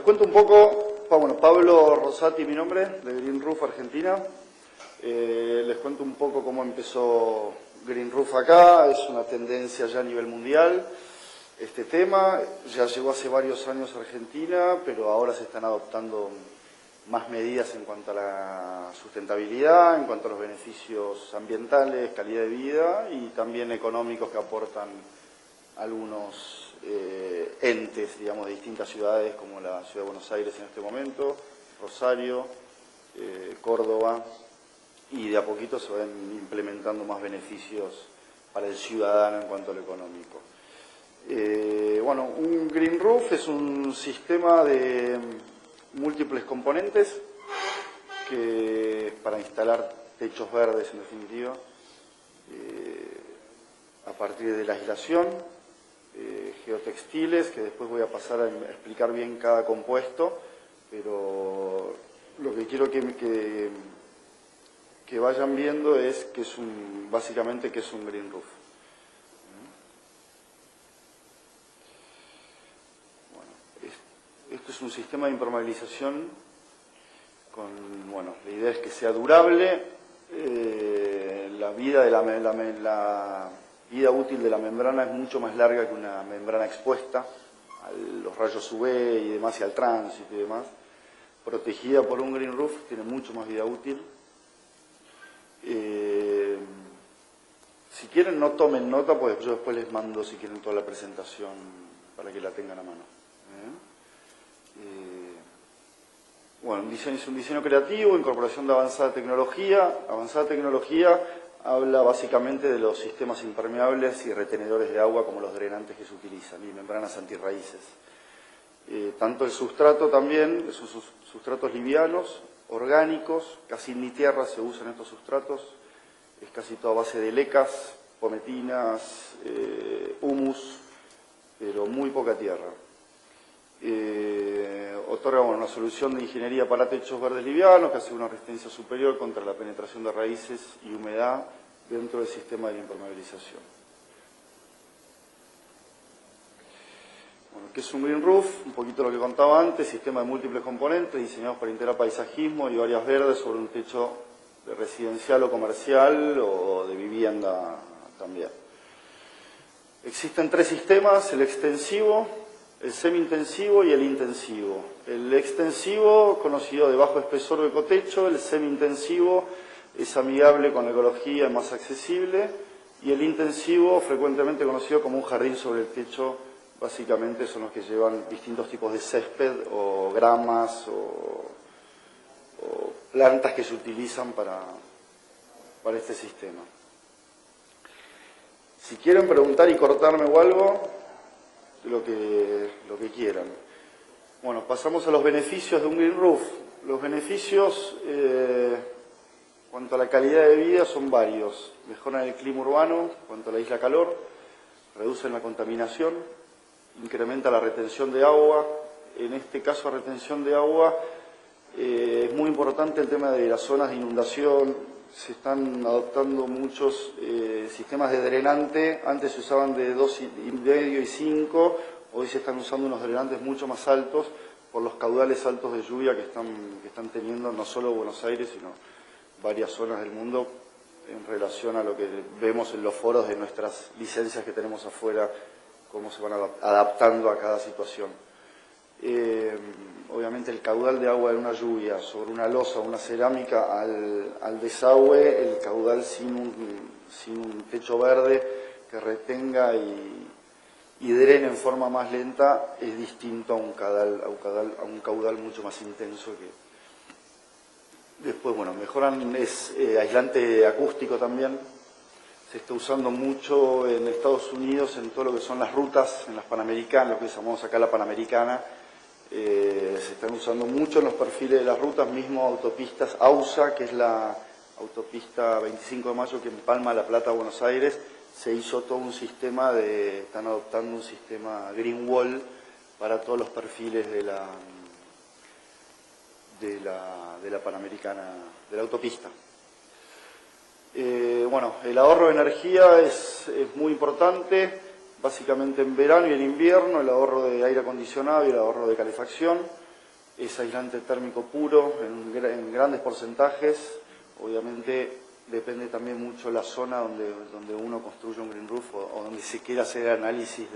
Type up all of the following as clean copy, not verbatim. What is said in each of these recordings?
cuento un poco, bueno, Pablo Rosati, mi nombre, de Green Roof Argentina. Les cuento un poco cómo empezó Green Roof acá. Es una tendencia ya a nivel mundial. Este tema ya llegó hace varios años a Argentina, pero ahora se están adoptando más medidas en cuanto a la sustentabilidad, en cuanto a los beneficios ambientales, calidad de vida y también económicos que aportan algunos entes, digamos, de distintas ciudades, como la Ciudad de Buenos Aires en este momento, Rosario, Córdoba, y de a poquito se van implementando más beneficios para el ciudadano en cuanto a lo económico. Bueno, un Green Roof es un sistema de múltiples componentes que para instalar techos verdes, en definitiva, a partir de la aislación, geotextiles, que después voy a pasar a explicar bien cada compuesto, pero lo que quiero que vayan viendo es que es básicamente que es un Green Roof. Esto es un sistema de impermeabilización con, bueno, la idea es que sea durable, la vida útil de la membrana es mucho más larga que una membrana expuesta a los rayos UV y demás y al tránsito y demás. Protegida por un Green Roof tiene mucho más vida útil. Si quieren no tomen nota, pues yo después les mando si quieren toda la presentación para que la tengan a mano. Bueno, es un diseño creativo, incorporación de avanzada tecnología. Avanzada tecnología habla básicamente de los sistemas impermeables y retenedores de agua como los drenantes que se utilizan y membranas antirraíces. Tanto el sustrato también, son sustratos livianos, orgánicos, casi ni tierra se usan estos sustratos, es casi toda base de lecas, pometinas, humus, pero muy poca tierra. Otorga una solución de ingeniería para techos verdes livianos que hace una resistencia superior contra la penetración de raíces y humedad dentro del sistema de impermeabilización. Bueno, ¿qué es un Green Roof? Un poquito lo que contaba antes, sistema de múltiples componentes diseñados para integrar paisajismo y áreas verdes sobre un techo de residencial o comercial o de vivienda también. Existen tres sistemas, el extensivo, el semi-intensivo y el intensivo. El extensivo, conocido de bajo espesor o ecotecho, el semi-intensivo es amigable con la ecología, es más accesible, y el intensivo, frecuentemente conocido como un jardín sobre el techo, básicamente son los que llevan distintos tipos de césped o gramas o plantas que se utilizan para este sistema. Si quieren preguntar y cortarme o algo, lo que quieran. Bueno, pasamos a los beneficios de un Green Roof. Los beneficios, cuanto a la calidad de vida, son varios. Mejoran el clima urbano, cuanto a la isla calor, reducen la contaminación, incrementa la retención de agua. En este caso, retención de agua, es muy importante el tema de las zonas de inundación. Se están adoptando muchos sistemas de drenante. Antes se usaban de 2,5 y 5, hoy se están usando unos drenantes mucho más altos por los caudales altos de lluvia que están teniendo no solo Buenos Aires, sino varias zonas del mundo en relación a lo que vemos en los foros de nuestras licencias que tenemos afuera, cómo se van adaptando a cada situación. Obviamente el caudal de agua de una lluvia sobre una losa o una cerámica al desagüe, el caudal sin un techo verde que retenga y drene en forma más lenta es distinto a un caudal mucho más intenso que después, bueno, mejoran, es aislante acústico también. Se está usando mucho en Estados Unidos en todo lo que son las rutas, en las Panamericanas, lo que llamamos acá la Panamericana. Se están usando mucho en los perfiles de las rutas, mismo autopistas AUSA, que es la autopista 25 de Mayo que empalma La Plata a Buenos Aires. Se hizo todo un sistema están adoptando un sistema Green Wall para todos los perfiles de la Panamericana, de la autopista. Bueno, el ahorro de energía es muy importante, básicamente en verano y en invierno, el ahorro de aire acondicionado y el ahorro de calefacción. es aislante térmico puro en grandes porcentajes. Obviamente depende también mucho la zona donde uno construye un green roof o donde se quiera hacer análisis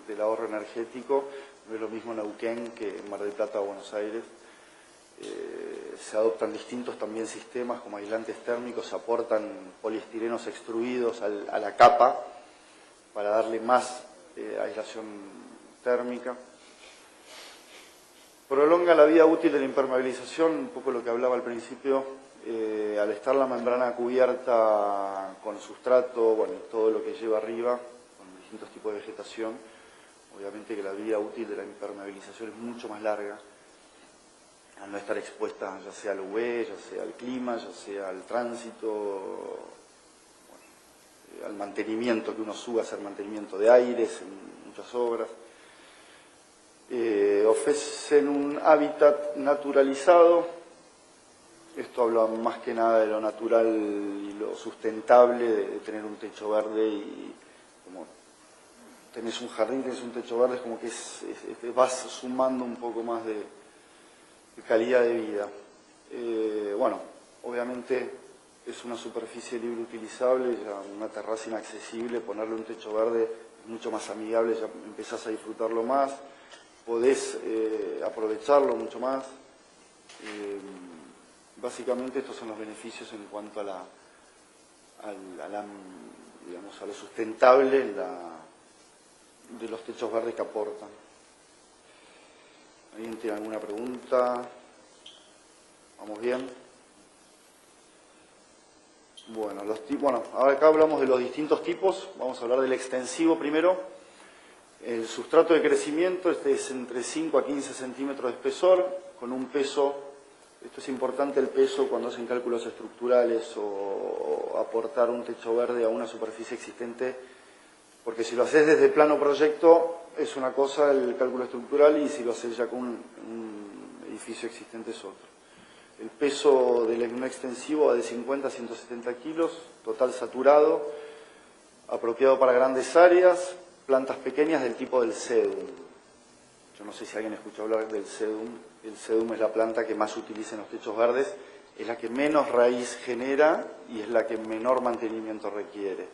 del ahorro energético. No es lo mismo en Neuquén que en Mar del Plata o Buenos Aires. Se adoptan distintos también sistemas como aislantes térmicos, se aportan poliestirenos extruidos a la capa para darle más aislación térmica. Prolonga la vida útil de la impermeabilización, un poco lo que hablaba al principio, al estar la membrana cubierta con sustrato, bueno, todo lo que lleva arriba, con distintos tipos de vegetación, obviamente que la vida útil de la impermeabilización es mucho más larga, al no estar expuesta ya sea al UV, ya sea al clima, ya sea al tránsito, bueno, al mantenimiento que uno sube a hacer mantenimiento de aires en muchas obras. Ofrecen un hábitat naturalizado. Esto habla más que nada de lo natural y lo sustentable de tener un techo verde, y como tenés un jardín, tenés un techo verde, es como que vas sumando un poco más de calidad de vida. Bueno, obviamente es una superficie libre utilizable, ya una terraza inaccesible, ponerle un techo verde es mucho más amigable, ya empezás a disfrutarlo más, podés aprovecharlo mucho más. Básicamente estos son los beneficios en cuanto a lo sustentable de los techos verdes que aportan. ¿Alguien tiene alguna pregunta? ¿Vamos bien? Bueno, ahora acá hablamos de los distintos tipos. Vamos a hablar del extensivo primero. El sustrato de crecimiento, este es entre 5 a 15 centímetros de espesor, con un peso, esto es importante el peso cuando hacen cálculos estructurales o aportar un techo verde a una superficie existente, porque si lo haces desde plano proyecto es una cosa el cálculo estructural, y si lo haces ya con un edificio existente es otro. El peso del un extensivo va de 50 a 170 kilos, total saturado, apropiado para grandes áreas, plantas pequeñas del tipo del sedum. Yo no sé si alguien escuchó hablar del sedum. El sedum es la planta que más se utiliza en los techos verdes, es la que menos raíz genera y es la que menor mantenimiento requiere.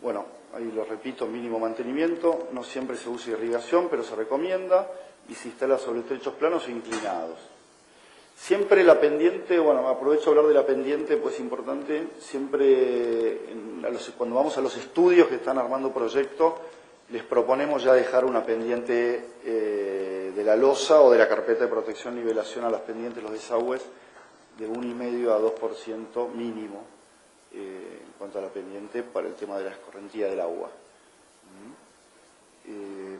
Bueno, ahí lo repito, mínimo mantenimiento, no siempre se usa irrigación, pero se recomienda, y se instala sobre techos planos e inclinados. Siempre la pendiente, bueno, aprovecho a hablar de la pendiente, pues es importante, siempre cuando vamos a los estudios que están armando proyecto, les proponemos ya dejar una pendiente de la losa o de la carpeta de protección nivelación a las pendientes, los desagües, de 1,5 a 2% mínimo en cuanto a la pendiente para el tema de la escorrentía del agua.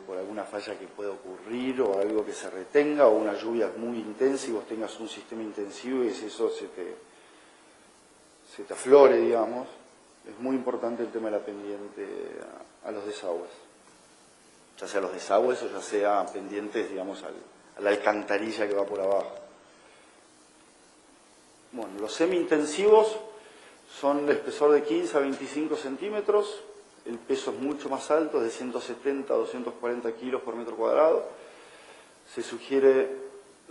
Por alguna falla que pueda ocurrir o algo que se retenga o una lluvia muy intensa y vos tengas un sistema intensivo y eso se te aflore, digamos. Es muy importante el tema de la pendiente a los desagües. Ya sea los desagües o ya sea pendientes, digamos, a la alcantarilla que va por abajo. Bueno, los semi-intensivos son de espesor de 15 a 25 centímetros. El peso es mucho más alto, de 170 a 240 kilos por metro cuadrado. Se sugiere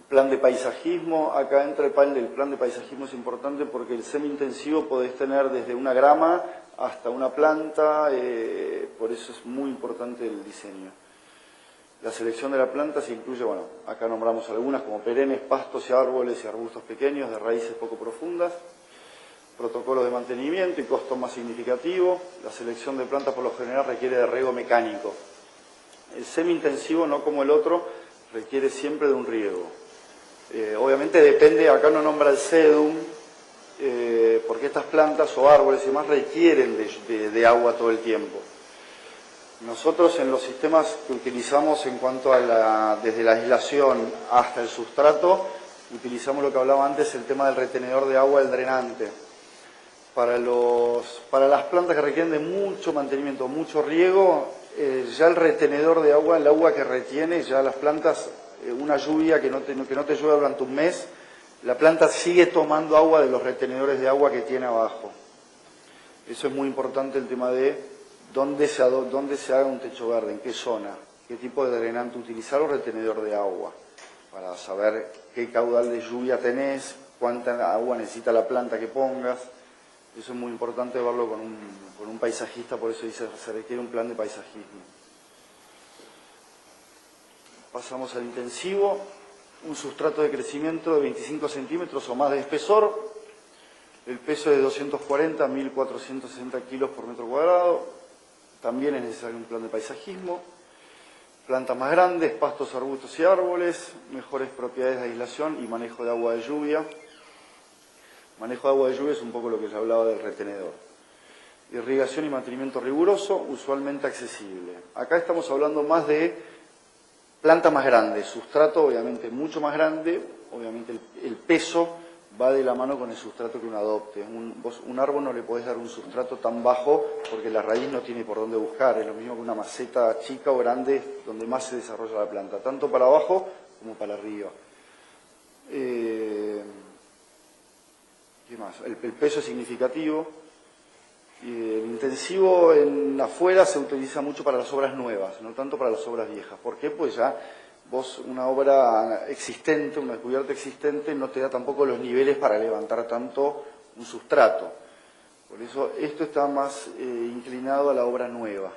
plan de paisajismo. Acá entra el plan de paisajismo, es importante porque el semi-intensivo podés tener desde una grama hasta una planta, por eso es muy importante el diseño. La selección de la planta se incluye, bueno, acá nombramos algunas como perennes, pastos y árboles y arbustos pequeños de raíces poco profundas. Protocolos de mantenimiento y costo más significativo. La selección de plantas por lo general requiere de riego mecánico. El semi-intensivo, no como el otro, requiere siempre de un riego. Obviamente depende, acá no nombra el sedum, porque estas plantas o árboles y demás requieren de agua todo el tiempo. Nosotros en los sistemas que utilizamos en cuanto a desde la aislación hasta el sustrato, utilizamos lo que hablaba antes, el tema del retenedor de agua, el drenante. Para las plantas que requieren de mucho mantenimiento, mucho riego, ya el retenedor de agua, el agua que retiene, ya las plantas, una lluvia que no te llueva durante un mes, la planta sigue tomando agua de los retenedores de agua que tiene abajo. Eso es muy importante, el tema de dónde se haga un techo verde, en qué zona. qué tipo de drenante utilizar o retenedor de agua, para saber qué caudal de lluvia tenés, cuánta agua necesita la planta que pongas. Eso es muy importante verlo con un paisajista, por eso dice se requiere un plan de paisajismo. Pasamos al intensivo, un sustrato de crecimiento de 25 centímetros o más de espesor, el peso es de 240 a 1460 kilos por metro cuadrado, también es necesario un plan de paisajismo, plantas más grandes, pastos, arbustos y árboles, mejores propiedades de aislación y manejo de agua de lluvia. Manejo de agua de lluvia es un poco lo que ya hablaba del retenedor. Irrigación y mantenimiento riguroso, usualmente accesible. Acá estamos hablando más de planta más grande, sustrato obviamente mucho más grande, obviamente el peso va de la mano con el sustrato que uno adopte. Un árbol no le podés dar un sustrato tan bajo porque la raíz no tiene por dónde buscar, es lo mismo que una maceta chica o grande donde más se desarrolla la planta, tanto para abajo como para arriba. ¿Qué más? El peso es significativo. El intensivo en afuera se utiliza mucho para las obras nuevas, no tanto para las obras viejas. ¿Por qué? Pues ya vos una obra existente, una cubierta existente, no te da tampoco los niveles para levantar tanto un sustrato. Por eso esto está más inclinado a la obra nueva.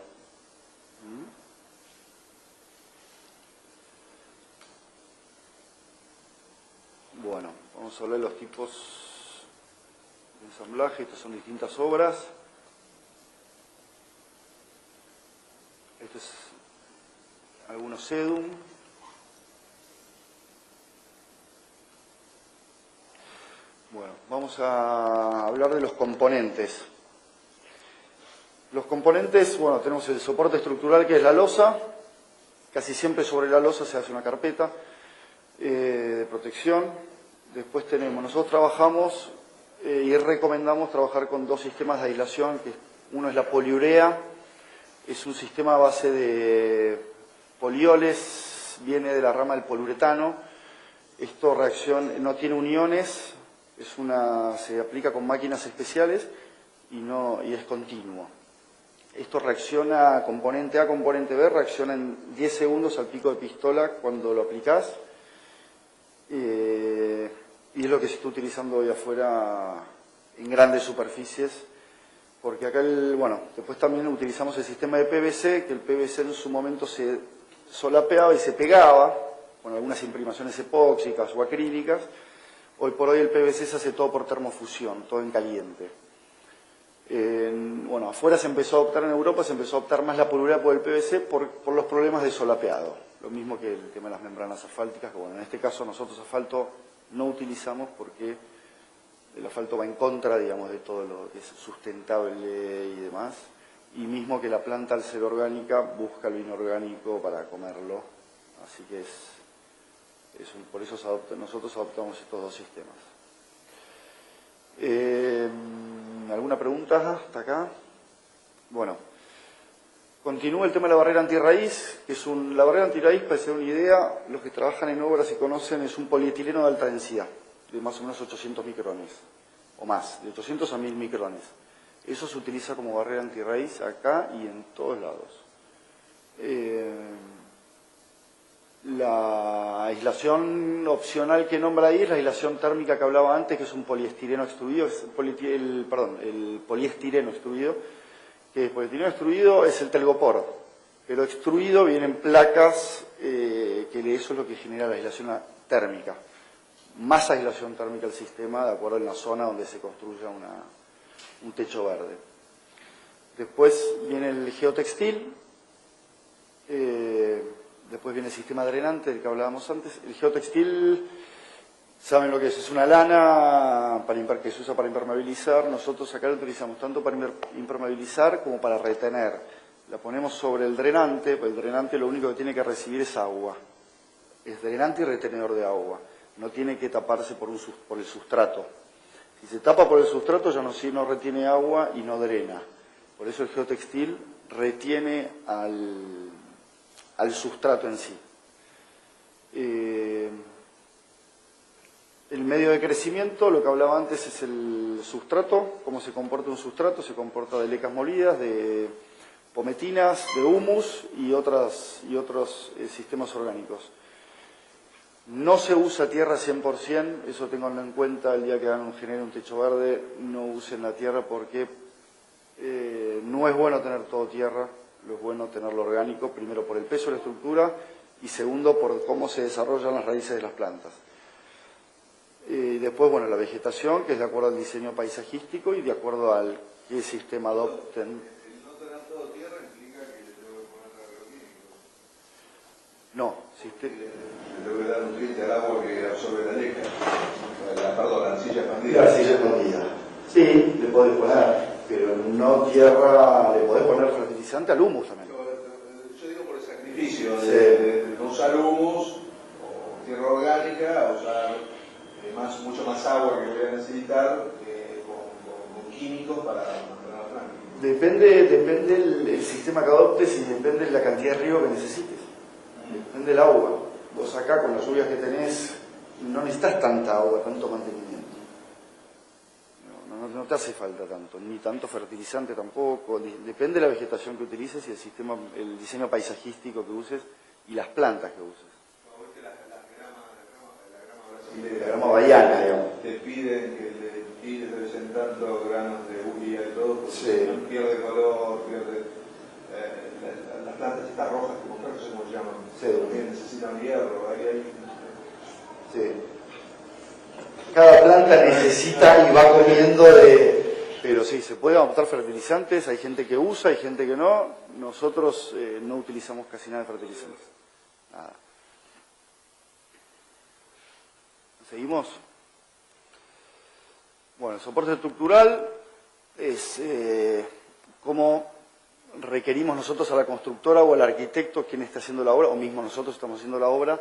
Bueno, vamos a hablar de los tipos de ensamblaje. Estas son distintas obras. Este es algunos sedum. Bueno, vamos a hablar de los componentes. Los componentes, bueno, tenemos el soporte estructural que es la losa. Casi siempre sobre la losa se hace una carpeta de protección. Después nosotros trabajamos y recomendamos trabajar con dos sistemas de aislación, que uno es la poliurea. Es un sistema a base de polioles, viene de la rama del poliuretano. Esto no tiene uniones, se aplica con máquinas especiales y es continuo. Esto reacciona, componente A, componente B, reacciona en 10 segundos al pico de pistola cuando lo aplicás. Y es lo que se está utilizando hoy afuera en grandes superficies. Porque acá, después también utilizamos el sistema de PVC, que el PVC en su momento se solapeaba y se pegaba, con algunas imprimaciones epóxicas o acrílicas. Hoy por hoy el PVC se hace todo por termofusión, todo en caliente. Afuera se empezó a optar, en Europa se empezó a optar más la poliurea por el PVC por los problemas de solapeado. Lo mismo que el tema de las membranas asfálticas, que en este caso nosotros asfalto no utilizamos porque el asfalto va en contra, digamos, de todo lo que es sustentable y demás. Y mismo que la planta, al ser orgánica, busca lo inorgánico para comerlo. Así que por eso nosotros adoptamos estos dos sistemas. ¿Alguna pregunta hasta acá? Bueno, continúa el tema de la barrera antirraíz, que la barrera antirraíz, para hacer una idea, los que trabajan en obras y conocen, es un polietileno de alta densidad, de más o menos 800 micrones, o más, de 800 a 1000 micrones. Eso se utiliza como barrera antirraíz acá y en todos lados. La aislación opcional que nombra ahí es la aislación térmica que hablaba antes, que es un poliestireno extruido, el poliestireno extruido, que el poliestireno extruido es el telgopor, pero extruido vienen placas, que eso es lo que genera la aislación térmica. Más aislación térmica al sistema, de acuerdo en la zona donde se construya un techo verde. Después viene el geotextil. Después viene el sistema drenante del que hablábamos antes. El geotextil, ¿saben lo que es? Es una lana que se usa para impermeabilizar. Nosotros acá lo utilizamos tanto para impermeabilizar como para retener. La ponemos sobre el drenante, pues el drenante lo único que tiene que recibir es agua. Es drenante y retenedor de agua. No tiene que taparse por el sustrato. Si se tapa por el sustrato ya no retiene agua y no drena. Por eso el geotextil retiene al sustrato en sí. El medio de crecimiento, lo que hablaba antes, es el sustrato. ¿Cómo se comporta un sustrato? Se comporta de lecas molidas, de pometinas de humus y otros sistemas orgánicos. No se usa tierra 100%, eso tenganlo en cuenta el día que generen un techo verde, no usen la tierra porque no es bueno tener todo tierra, lo es bueno tenerlo orgánico, primero por el peso de la estructura y segundo por cómo se desarrollan las raíces de las plantas. Después, bueno, la vegetación, que es de acuerdo al diseño paisajístico y de acuerdo al qué sistema adopten. El no tener todo tierra implica que le tengo que poner agroquímicos. No, le tengo que dar nutriente al agua que absorbe la leca. La arcilla expandida. La arcilla expandida. Sí, le podés poner, pero no tierra, le podés poner fertilizante al humus también. Yo digo por el sacrificio de no usar humus o tierra orgánica, a usar mucho más agua que voy a necesitar con químicos para mantener la planta. Depende el sistema que adoptes y depende de la cantidad de riego que necesites. Depende del agua. Vos acá con las lluvias que tenés no necesitas tanta agua, tanto mantenimiento. No te hace falta tanto, ni tanto fertilizante tampoco. Depende de la vegetación que utilices y el diseño paisajístico que uses y las plantas que uses. La grama bahiana, digamos. Te piden que le tires de vez en tanto granos de urea y todo, porque sí. Pierde color, las plantas estas rojas, como no sé cómo se llaman, sí. También necesitan hierro. Sí. Cada planta necesita y va comiendo Pero sí, se pueden adoptar fertilizantes, hay gente que usa, hay gente que no. Nosotros no utilizamos casi nada de fertilizantes. Nada. ¿Seguimos? Bueno, el soporte estructural es cómo requerimos nosotros a la constructora o al arquitecto, quien está haciendo la obra, o mismo nosotros estamos haciendo la obra,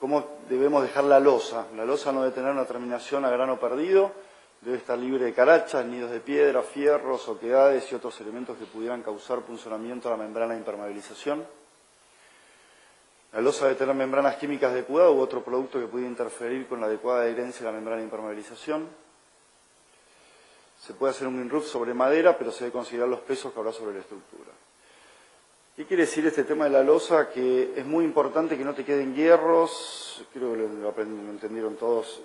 cómo debemos dejar la losa. La losa no debe tener una terminación a grano perdido, debe estar libre de carachas, nidos de piedra, fierros, oquedades y otros elementos que pudieran causar punzonamiento a la membrana de impermeabilización. La losa debe tener membranas químicas adecuadas u otro producto que pudiera interferir con la adecuada adherencia de la membrana de impermeabilización. Se puede hacer un green roof sobre madera, pero se debe considerar los pesos que habrá sobre la estructura. ¿Qué quiere decir este tema de la losa? Que es muy importante que no te queden hierros, creo que lo entendieron todos,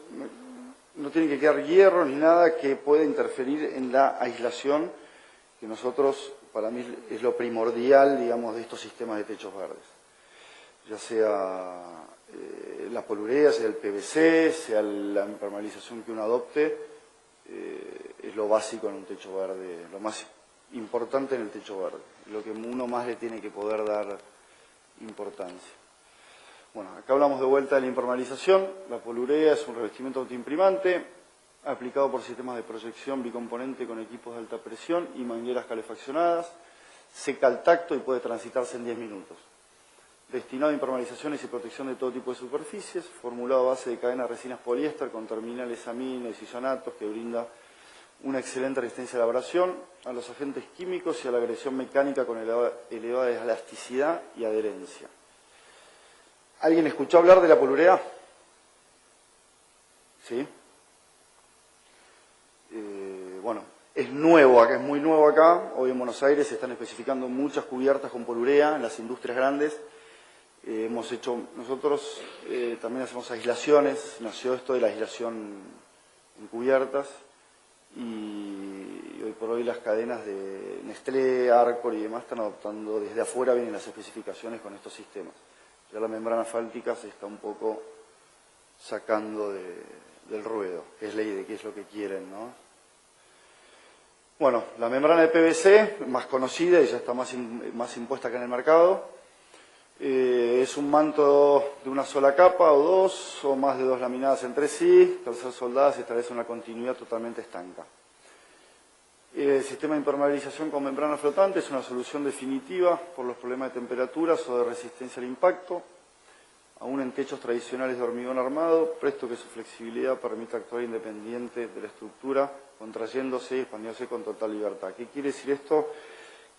no tiene que quedar hierro ni nada que pueda interferir en la aislación, que nosotros, para mí, es lo primordial, digamos, de estos sistemas de techos verdes. Ya sea la polurea, sea el PVC, sea la impermeabilización que uno adopte, es lo básico en un techo verde, lo más importante en el techo verde, lo que uno más le tiene que poder dar importancia. Bueno, acá hablamos de vuelta de la impermeabilización. La polurea es un revestimiento autoimprimante aplicado por sistemas de proyección bicomponente con equipos de alta presión y mangueras calefaccionadas. Seca al tacto y puede transitarse en 10 minutos. Destinado a impermeabilizaciones y protección de todo tipo de superficies, formulado a base de cadenas de resinas poliéster con terminales amino y isonatos que brinda una excelente resistencia a la abrasión, a los agentes químicos y a la agresión mecánica con elevada elasticidad y adherencia. ¿Alguien escuchó hablar de la polurea? ¿Sí? Bueno, es nuevo acá, es muy nuevo acá. Hoy en Buenos Aires se están especificando muchas cubiertas con polurea en las industrias grandes. Hemos hecho, nosotros también hacemos aislaciones, nació esto de la aislación en cubiertas y hoy por hoy las cadenas de Nestlé, Arcor y demás están adoptando, desde afuera vienen las especificaciones con estos sistemas. Ya la membrana asfáltica se está un poco sacando del ruedo, que es la idea, que es lo que quieren, ¿no? Bueno, la membrana de PVC, más conocida y ya está más impuesta acá en el mercado. Es un manto de una sola capa o dos, o más de dos laminadas entre sí, al ser soldadas se establece una continuidad totalmente estanca. El sistema de impermeabilización con membrana flotante es una solución definitiva por los problemas de temperaturas o de resistencia al impacto, aún en techos tradicionales de hormigón armado, presto que su flexibilidad permite actuar independiente de la estructura, contrayéndose y expandiéndose con total libertad. ¿Qué quiere decir esto?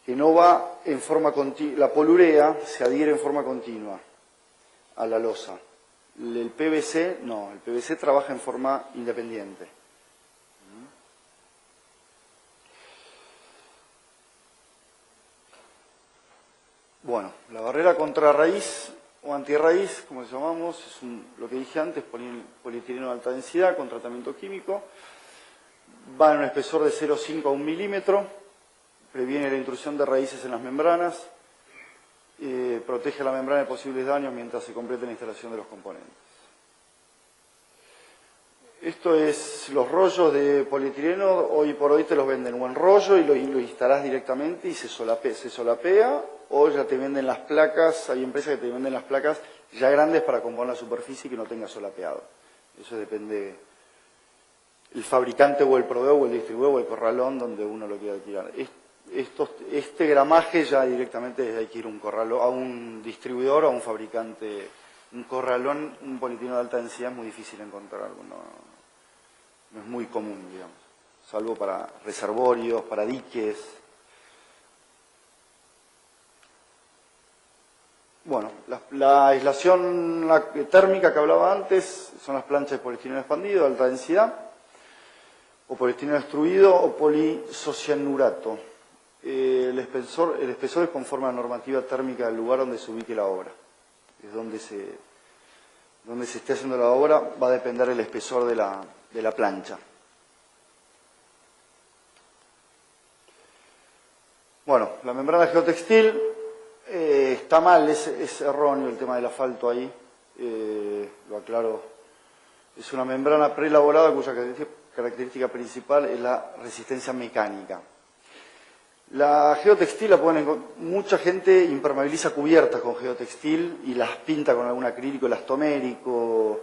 Que no va en forma continua, la polurea se adhiere en forma continua a la losa. El PVC no, el PVC trabaja en forma independiente. Bueno, la barrera contra raíz o antirraíz, como le llamamos, es lo que dije antes, polietileno de alta densidad con tratamiento químico. Va en un espesor de 0,5 a 1 milímetro, previene la intrusión de raíces en las membranas, protege la membrana de posibles daños mientras se completa la instalación de los componentes. Esto es los rollos de polietileno, hoy por hoy te los venden o en rollo y lo instalás directamente y se solapea, o ya te venden las placas, hay empresas que te venden las placas ya grandes para componer la superficie y que no tenga solapeado. Eso depende el fabricante o el proveedor o el distribuidor o el corralón donde uno lo quiera alquilar. Este gramaje ya directamente hay que ir a un distribuidor o a un fabricante. Un corralón, un polietileno de alta densidad es muy difícil encontrarlo, no es muy común, digamos, salvo para reservorios, para diques. Bueno, la aislación térmica que hablaba antes son las planchas de poliestireno expandido de alta densidad, o poliestireno extruido o polisocianurato. El espesor es conforme a la normativa térmica del lugar donde se ubique la obra. Es donde se esté haciendo la obra, va a depender el espesor de la plancha. Bueno, la membrana geotextil está mal, es erróneo el tema del asfalto ahí, lo aclaro. Es una membrana preelaborada cuya característica principal es la resistencia mecánica. La geotextil mucha gente impermeabiliza cubiertas con geotextil y las pinta con algún acrílico elastomérico.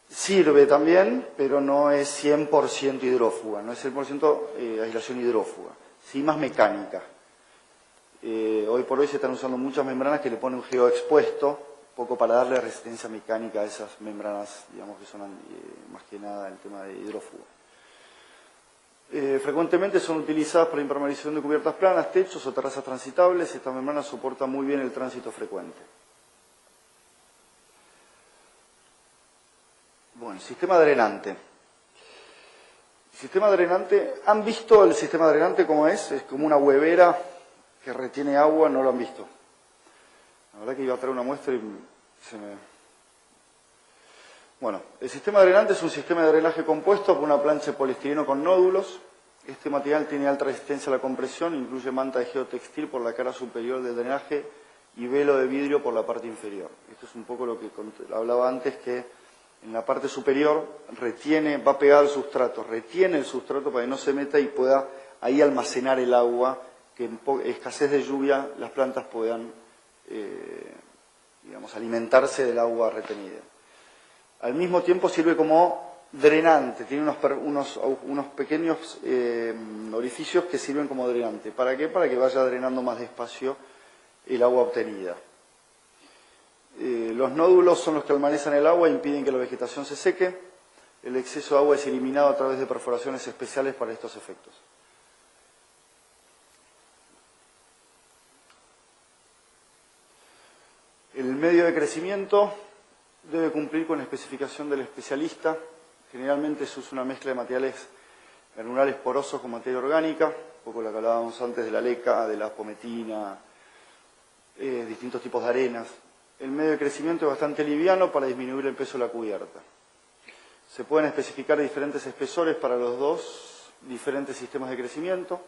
Sirve también, pero no es 100% hidrófuga, no es 100% aislación hidrófuga, sí más mecánica. Hoy por hoy se están usando muchas membranas que le ponen un geoexpuesto, un poco para darle resistencia mecánica a esas membranas, digamos que son más que nada el tema de hidrófuga. Frecuentemente son utilizadas para impermeabilización de cubiertas planas, techos o terrazas transitables. Estas membranas soportan muy bien el tránsito frecuente. Bueno, sistema drenante. Sistema drenante, ¿han visto el sistema drenante cómo es? Es como una huevera que retiene agua, no lo han visto. La verdad que iba a traer una muestra y se me... Bueno, el sistema drenante es un sistema de drenaje compuesto por una plancha de poliestireno con nódulos. Este material tiene alta resistencia a la compresión, incluye manta de geotextil por la cara superior del drenaje y velo de vidrio por la parte inferior. Esto es un poco lo que hablaba antes, que en la parte superior va pegado al sustrato, retiene el sustrato para que no se meta y pueda ahí almacenar el agua, que en escasez de lluvia las plantas puedan digamos, alimentarse del agua retenida. Al mismo tiempo sirve como drenante, tiene unos pequeños orificios que sirven como drenante. ¿Para qué? Para que vaya drenando más despacio el agua obtenida. Los nódulos son los que almacenan el agua e impiden que la vegetación se seque. El exceso de agua es eliminado a través de perforaciones especiales para estos efectos. El medio de crecimiento debe cumplir con la especificación del especialista. Generalmente se usa una mezcla de materiales granulares porosos con materia orgánica, un poco lo que hablábamos antes de la leca, de la pometina, distintos tipos de arenas. El medio de crecimiento es bastante liviano para disminuir el peso de la cubierta. Se pueden especificar diferentes espesores para los dos diferentes sistemas de crecimiento.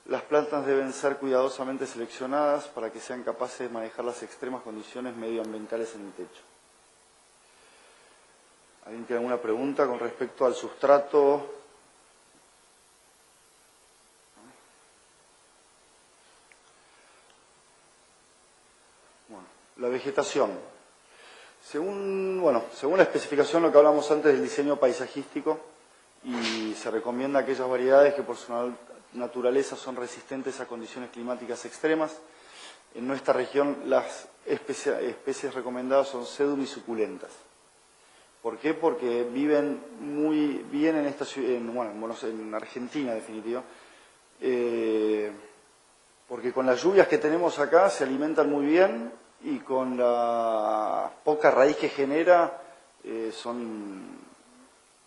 Las plantas deben ser cuidadosamente seleccionadas para que sean capaces de manejar las extremas condiciones medioambientales en el techo. ¿Alguien tiene alguna pregunta con respecto al sustrato? Bueno, la vegetación. Según la especificación, lo que hablamos antes del diseño paisajístico, y se recomienda aquellas variedades que por su naturaleza son resistentes a condiciones climáticas extremas. En nuestra región las especies recomendadas son sedum y suculentas. ¿Por qué? Porque viven muy bien en esta ciudad, en Argentina, en definitiva, porque con las lluvias que tenemos acá se alimentan muy bien y con la poca raíz que genera son,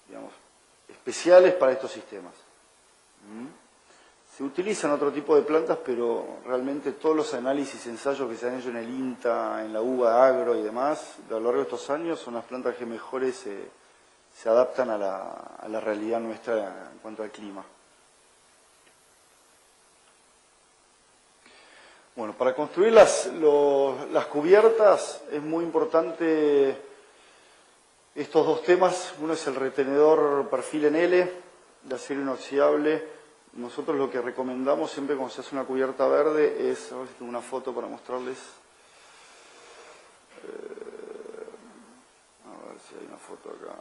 digamos, especiales para estos sistemas. Se utilizan otro tipo de plantas, pero realmente todos los análisis y ensayos que se han hecho en el INTA, en la UBA Agro y demás, a lo largo de estos años, son las plantas que mejores se adaptan a la realidad nuestra en cuanto al clima. Bueno, para construir las cubiertas es muy importante estos dos temas. Uno es el retenedor perfil en L, de acero inoxidable. Nosotros lo que recomendamos siempre cuando se hace una cubierta verde es, a ver si tengo una foto para mostrarles. A ver si hay una foto acá.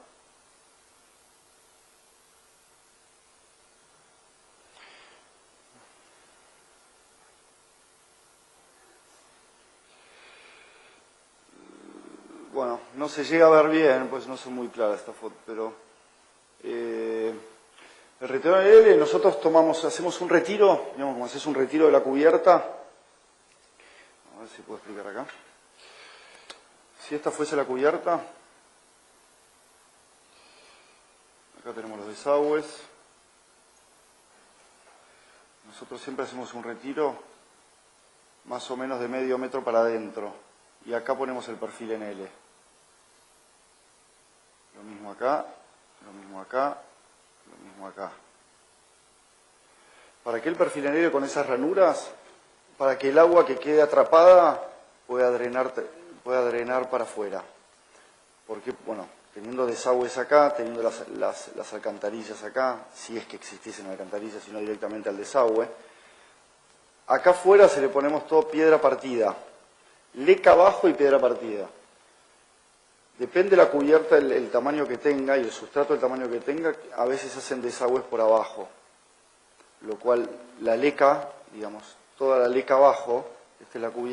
Bueno, no se llega a ver bien, pues no son muy claras esta foto, pero el retenedor L, nosotros hacemos un retiro, digamos, como haces un retiro de la cubierta. A ver si puedo explicar acá. Si esta fuese la cubierta, acá tenemos los desagües. Nosotros siempre hacemos un retiro más o menos de medio metro para adentro. Y acá ponemos el perfil en L. Lo mismo acá, lo mismo acá, lo mismo acá. ¿Para qué el perfil en L con esas ranuras? Para que el agua que quede atrapada pueda drenar para afuera. Porque, bueno, teniendo desagües acá, teniendo las alcantarillas acá, si es que existiesen alcantarillas, sino directamente al desagüe, acá afuera se le ponemos todo piedra partida, leca abajo y piedra partida. Depende de la cubierta, el tamaño que tenga y el sustrato del tamaño que tenga, a veces hacen desagües por abajo, lo cual la leca, digamos, toda la leca abajo, esta es la cubierta.